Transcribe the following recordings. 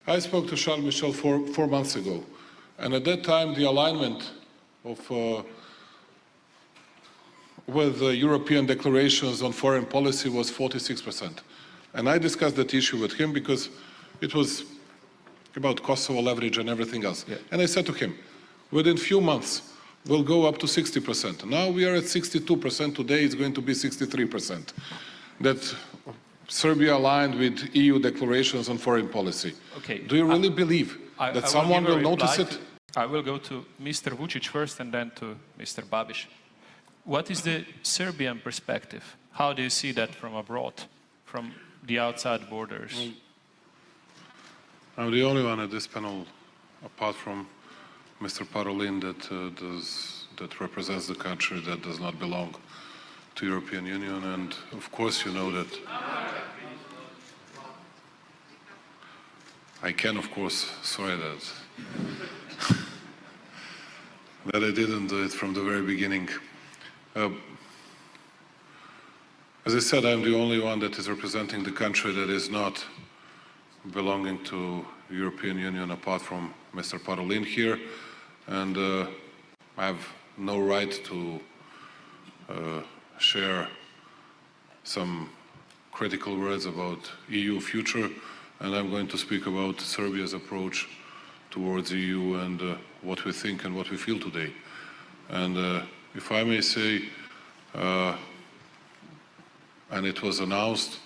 I spoke to Charles Michel four months ago, and at that time the alignment of with the European declarations on foreign policy was 46%. And I discussed that issue with him because it was about Kosovo leverage and everything else. Yeah. And I said to him, within few months, we'll go up to 60%. Now we are at 62%, today it's going to be 63%. That Serbia aligned with EU declarations on foreign policy. Okay. Do you really believe that someone will notice it? I will go to Mr. Vучić first and then to Mr. Babiš. What is the Serbian perspective? How do you see that from abroad, from the outside borders? Well, I'm the only one at this panel, apart from Mr. Parolin, that represents the country that does not belong to European Union, and of course you know that I can, of course, sorry that I didn't do it from the very beginning. As I said, I'm the only one that is representing the country that is not belonging to the European Union apart from Mr. Parolin here, and I have no right to share some critical words about EU future, and I'm going to speak about Serbia's approach towards EU and what we think and what we feel today. And if I may say, and it was announced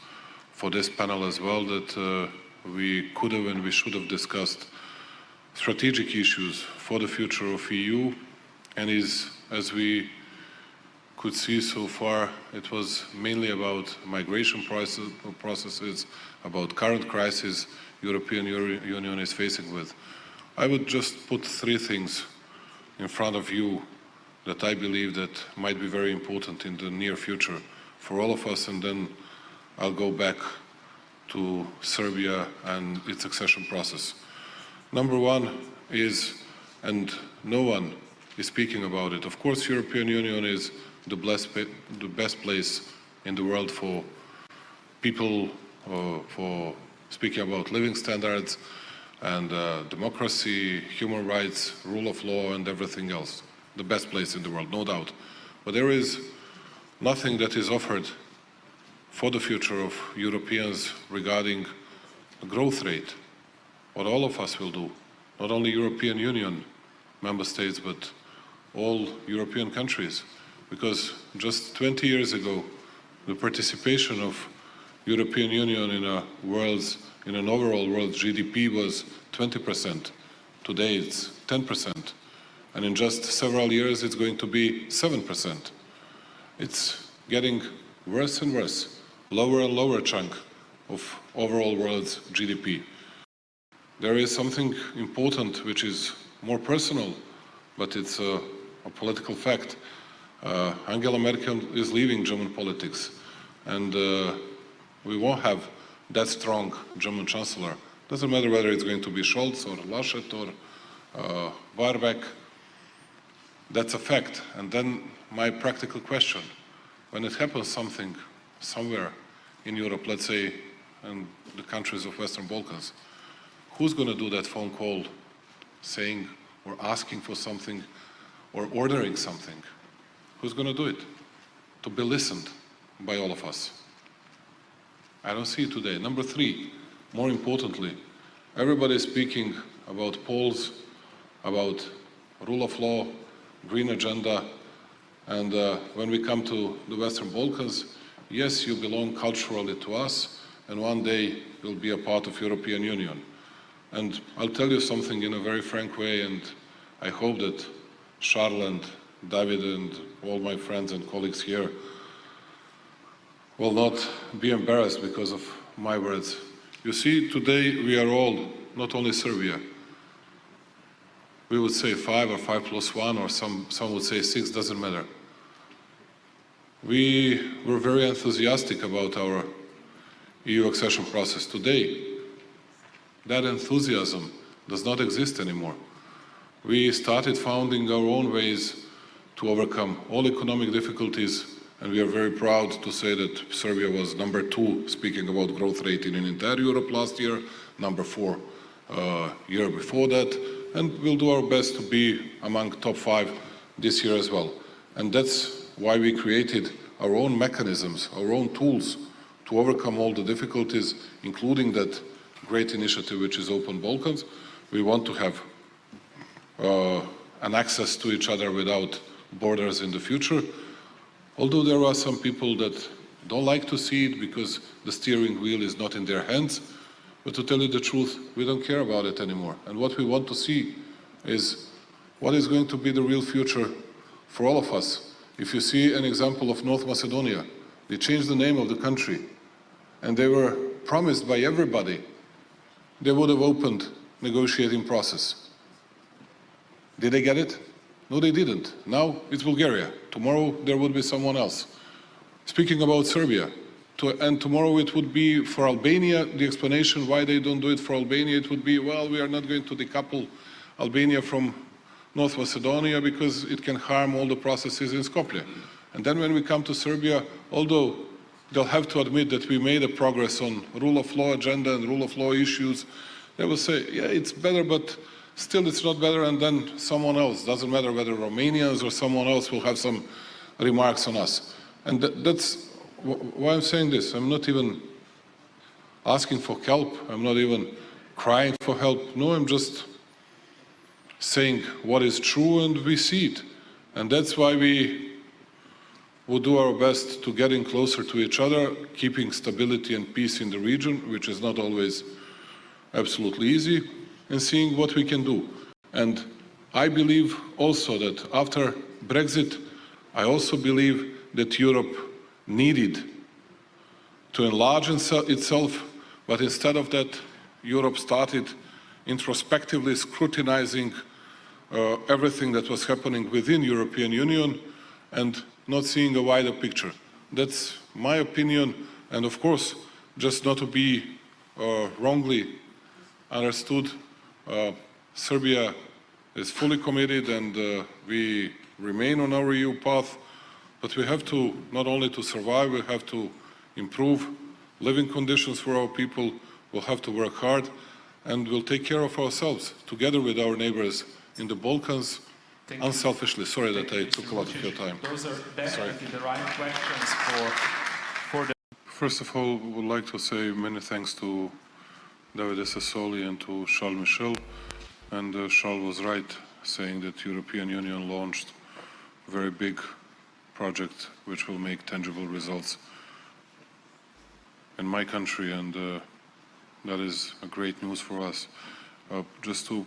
for this panel as well, that we could have and we should have discussed strategic issues for the future of EU, and as we could see so far, it was mainly about migration processes, about current crisis European Union is facing with. I would just put three things in front of you that I believe that might be very important in the near future for all of us, and then I'll go back to Serbia and its accession process. Number one is, and no one is speaking about it, of course European Union is the best place in the world for people, for speaking about living standards and democracy, human rights, rule of law and everything else. The best place in the world, no doubt. But there is nothing that is offered for the future of Europeans regarding the growth rate, what all of us will do, not only European Union member states, but all European countries. Because just 20 years ago, the participation of European Union in an overall world GDP was 20%. Today it's 10%. And in just several years, it's going to be 7%. It's getting worse and worse, lower and lower chunk of overall world's GDP. There is something important which is more personal, but it's a political fact. Angela Merkel is leaving German politics, and we won't have that strong German chancellor. Doesn't matter whether it's going to be Scholz or Laschet or Warbeck. That's a fact. And then my practical question, when it happens something somewhere in Europe, let's say in the countries of Western Balkans, who's going to do that phone call saying or asking for something or ordering something? Who's going to do it? To be listened by all of us. I don't see it today. Number three, more importantly, everybody is speaking about polls, about rule of law, green agenda, and when we come to the Western Balkans, yes, you belong culturally to us, and one day you'll be a part of European Union. And I'll tell you something in a very frank way, and I hope that Charles and David and all my friends and colleagues here will not be embarrassed because of my words. You see, today we are all, not only Serbia, we would say 5 or 5+1, or some would say 6, doesn't matter. We were very enthusiastic about our EU accession process. Today, that enthusiasm does not exist anymore. We started finding our own ways to overcome all economic difficulties, and we are very proud to say that Serbia was number 2, speaking about growth rate in entire Europe last year, number 4 year before that, and we'll do our best to be among top 5 this year as well. And that's why we created our own mechanisms, our own tools to overcome all the difficulties, including that great initiative which is Open Balkans. We want to have an access to each other without borders in the future, although there are some people that don't like to see it because the steering wheel is not in their hands. But to tell you the truth, we don't care about it anymore. And what we want to see is what is going to be the real future for all of us. If you see an example of North Macedonia, they changed the name of the country, and they were promised by everybody they would have opened negotiating process. Did they get it? No, they didn't. Now it's Bulgaria. Tomorrow there would be someone else. Speaking about Serbia, and tomorrow it would be for Albania, the explanation why they don't do it for Albania, it would be, well, we are not going to decouple Albania from North Macedonia because it can harm all the processes in Skopje. And then when we come to Serbia, although they'll have to admit that we made a progress on rule of law agenda and rule of law issues, they will say, yeah, it's better, but still it's not better, and then someone else, doesn't matter whether Romanians or someone else, will have some remarks on us. And that's why I'm saying this. I'm not even asking for help. I'm not even crying for help. No, I'm just saying what is true, and we see it. And that's why we will do our best to getting closer to each other, keeping stability and peace in the region, which is not always absolutely easy, and seeing what we can do. And I believe also that after Brexit, I also believe that Europe needed to enlarge itself, but instead of that, Europe started introspectively scrutinizing everything that was happening within European Union and not seeing a wider picture. That's my opinion, and of course, just not to be wrongly understood, Serbia is fully committed, and we remain on our EU path, but we have to, not only to survive, we have to improve living conditions for our people, we'll have to work hard, and we'll take care of ourselves, together with our neighbors in the Balkans, unselfishly. Sorry that I took a lot of your time. Those are definitely the right questions for the... First of all, I would like to say many thanks to Davide Sassoli and to Charles Michel. And Charles was right saying that European Union launched a very big project which will make tangible results in my country, and that is a great news for us. Just to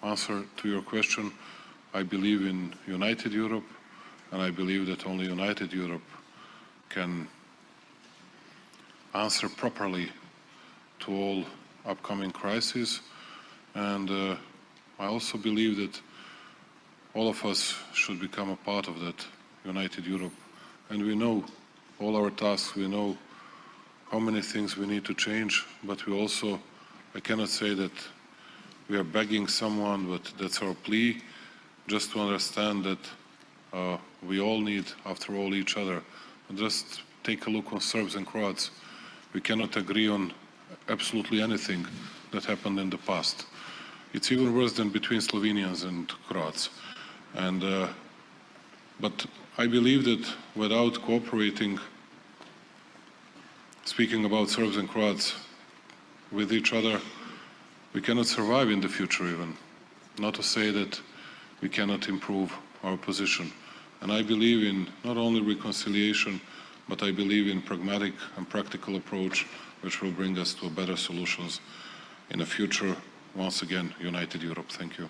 answer to your question, I believe in united Europe, and I believe that only united Europe can answer properly to all upcoming crises. And I also believe that all of us should become a part of that united Europe. And we know all our tasks, we know how many things we need to change, but we also, I cannot say that we are begging someone, but that's our plea, just to understand that we all need, after all, each other. And just take a look on Serbs and Croats. We cannot agree on absolutely anything that happened in the past. It's even worse than between Slovenians and Croats. And, but I believe that without cooperating, speaking about Serbs and Croats with each other, we cannot survive in the future even. Not to say that we cannot improve our position. And I believe in not only reconciliation, but I believe in pragmatic and practical approach which will bring us to better solutions in a future, once again, united Europe. Thank you.